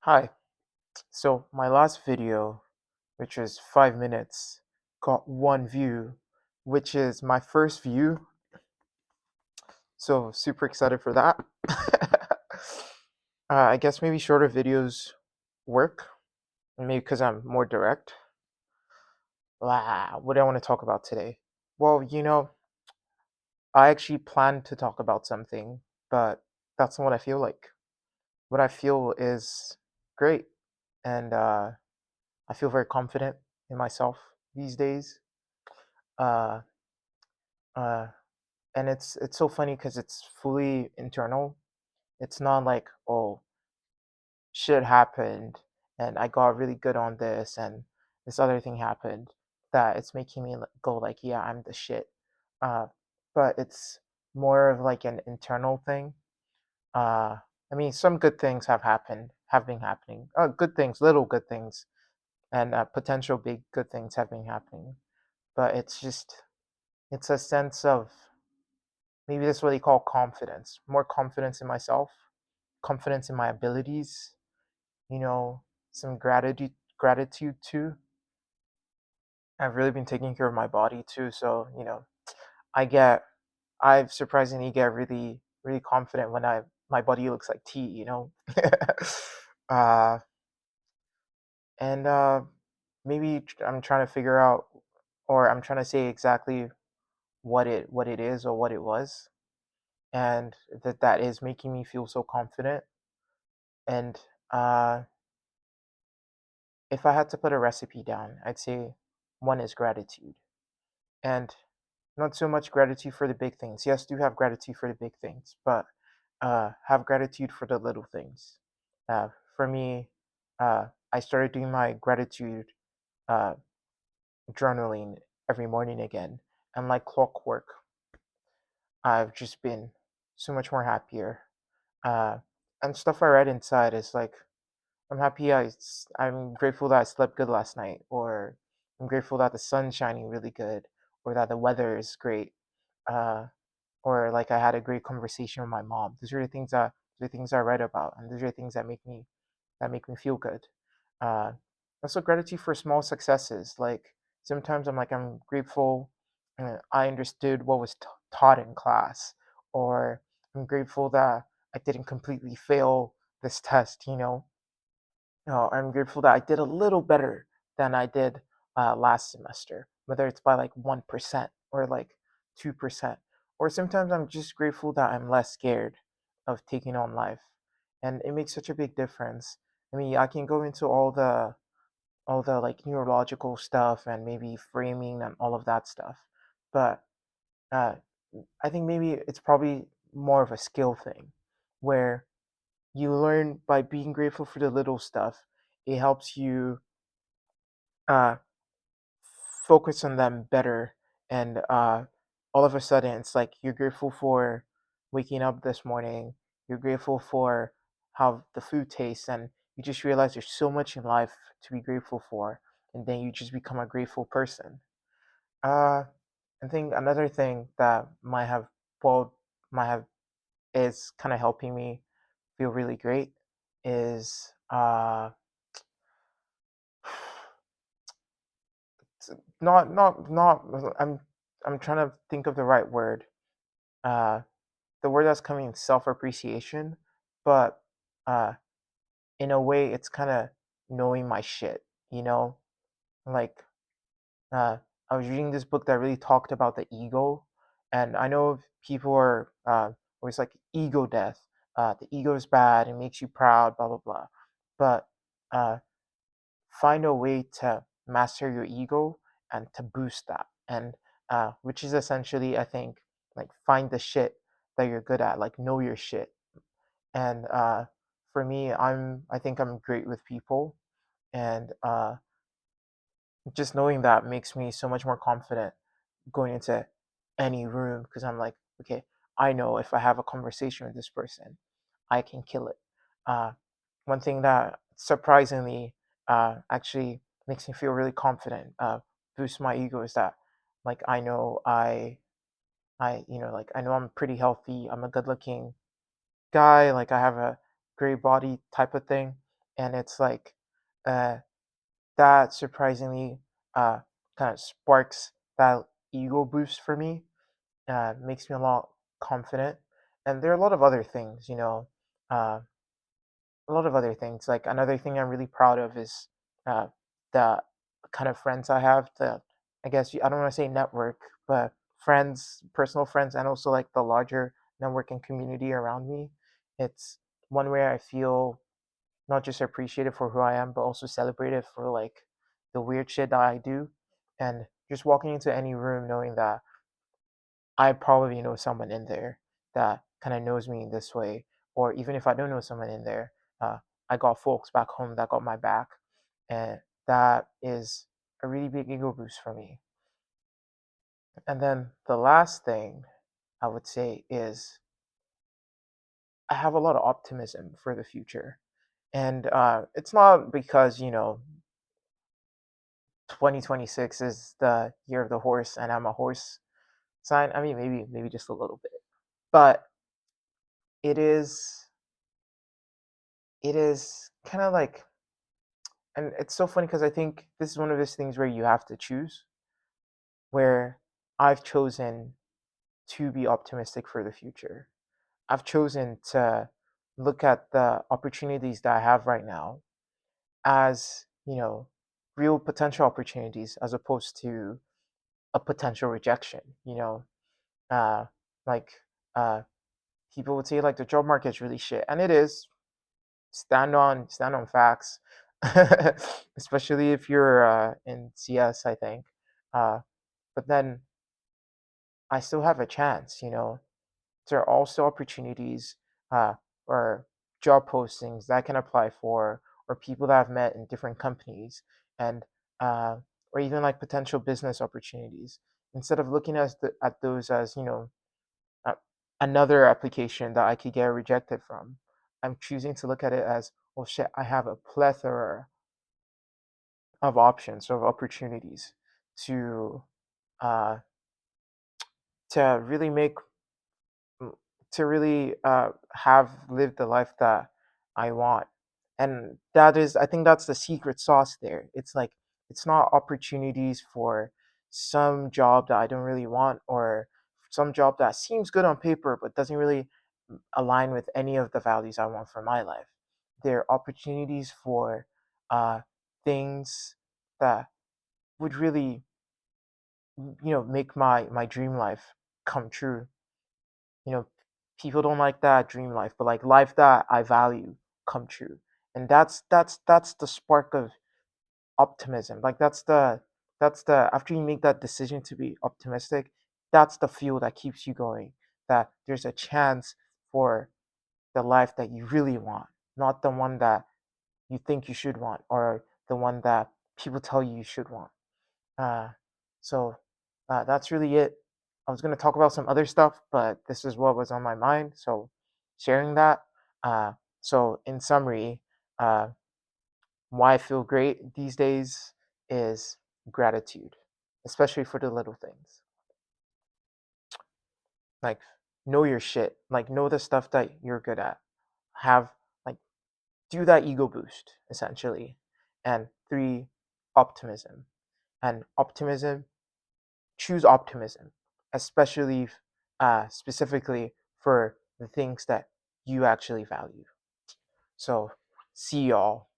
Hi. So my last video, which was 5 minutes, got one view, which is my first view. So super excited for that. I guess maybe shorter videos work, maybe because I'm more direct. What do I want to talk about today? Well, I actually planned to talk about something, but that's not what I feel like. What I feel is great, and I feel very confident in myself these days. Uh, uh, and it's so funny because it's fully internal. It's not like, oh, shit happened and I got really good on this and this other thing happened that it's making me go like, yeah, I'm the shit. Uh, but it's more of like an internal thing. Uh, I mean, some good things have been happening. Good things, little good things, and potential big good things have been happening. But it's a sense of, maybe that's what they call confidence, more confidence in myself, confidence in my abilities, you know, some gratitude too. I've really been taking care of my body too, so I get I surprisingly get really confident when I my body looks like tea. uh and maybe I'm trying to figure out, or I'm trying to say exactly what it is or what it was, and that is making me feel so confident. And uh if I had to put a recipe down, I'd say one is gratitude. And not so much gratitude for the big things. Yes, do have gratitude for the big things, but have gratitude for the little things. For me, I started doing my gratitude uh, journaling every morning again. And like clockwork, I've just been so much more happier. Uh, and stuff I read inside is like, I'm grateful that I slept good last night, or I'm grateful that the sun's shining really good, or that the weather is great, uh, or like I had a great conversation with my mom. These are the things I write about, and these are the things that make me feel good. Uh, Also gratitude for small successes. Like sometimes I'm grateful I understood what was taught in class, or I'm grateful that I didn't completely fail this test. I'm grateful that I did a little better than I did last semester, whether it's by like 1% or like 2%. Or sometimes I'm just grateful that I'm less scared of taking on life. And it makes such a big difference. I mean, I can go into all the like neurological stuff and maybe framing and all of that stuff. But uh, I think maybe it's probably more of a skill thing where you learn by being grateful for the little stuff. It helps you uh, focus on them better, and all of a sudden it's like you're grateful for waking up this morning. You're grateful for how the food tastes, and you just realize there's so much in life to be grateful for, and then you just become a grateful person. uh, I think another thing that well might have is kind of helping me feel really great is not I'm trying to think of the right word. Uh the word that's coming, self-appreciation, but uh in a way it's kind of knowing my shit, you know? Like uh I was reading this book that really talked about the ego, and I know people are always like ego death. The ego is bad, it makes you proud, blah blah blah. But uh find a way to master your ego and to boost that, and which is essentially, I think, like find the shit that you're good at, like know your shit. And for me, I think I'm great with people, and just knowing that makes me so much more confident going into any room, because I'm like, okay, I know if I have a conversation with this person, I can kill it. uh, One thing that surprisingly actually makes me feel really confident, boosts my ego, is that like like I know I'm pretty healthy. I'm a good looking guy. Like I have a great body type of thing, and it's like uh, that surprisingly kind of sparks that ego boost for me. Makes me a lot confident, and there are a lot of other things, uh, a lot of other things. Like another thing I'm really proud of is uh, the kind of friends I have. The I guess I don't want to say network, but friends, personal friends, and also like the larger network and community around me. It's one where I feel not just appreciated for who I am, but also celebrated for like the weird shit that I do, and just walking into any room knowing that I probably know someone in there that kind of knows me in this way, or even if I don't know someone in there, I got folks back home that got my back, and that is a really big ego boost for me. And then the last thing I would say is I have a lot of optimism for the future, and it's not because 2026 is the year of the horse and I'm a horse sign. I mean, maybe just a little bit, but it is it is kind of like, and it's so funny because I think this is one of those things where you have to choose, where I've chosen to be optimistic for the future. I've chosen to look at the opportunities that I have right now as, real potential opportunities as opposed to a potential rejection, uh, like uh, people would say like the job market's really shit, and it is. Stand on facts, especially if you're in CS, I think. But then I still have a chance. There are also opportunities uh, or job postings that I can apply for, or people that I've met in different companies, and uh, or even like potential business opportunities. Instead of looking at those as uh, another application that I could get rejected from, I'm choosing to look at it as, oh shit, I have a plethora of options, of opportunities to uh, to really make mm, to really have lived the life that I want. And I think that's the secret sauce there. It's like, it's not opportunities for some job that I don't really want, or some job that seems good on paper but doesn't really align with any of the values I want for my life. They're opportunities for things that would really, make my dream life come true. you know People don't like that dream life, but like life that I value come true. And that's the spark of optimism. Like that's the after you make that decision to be optimistic, that's the fuel that keeps you going, that there's a chance for the life that you really want, not the one that you think you should want, or the one that people tell you you should want. Uh, so that's really it. I was going to talk about some other stuff, but this is what was on my mind. So sharing that. Uh, so, in summary, uh, why I feel great these days is gratitude, especially for the little things. Like, know your shit. Like, know the stuff that you're good at. Have, like, do that ego boost, essentially. And three, optimism. And optimism, choose optimism, especially specifically for the things that you actually value. So, see y'all.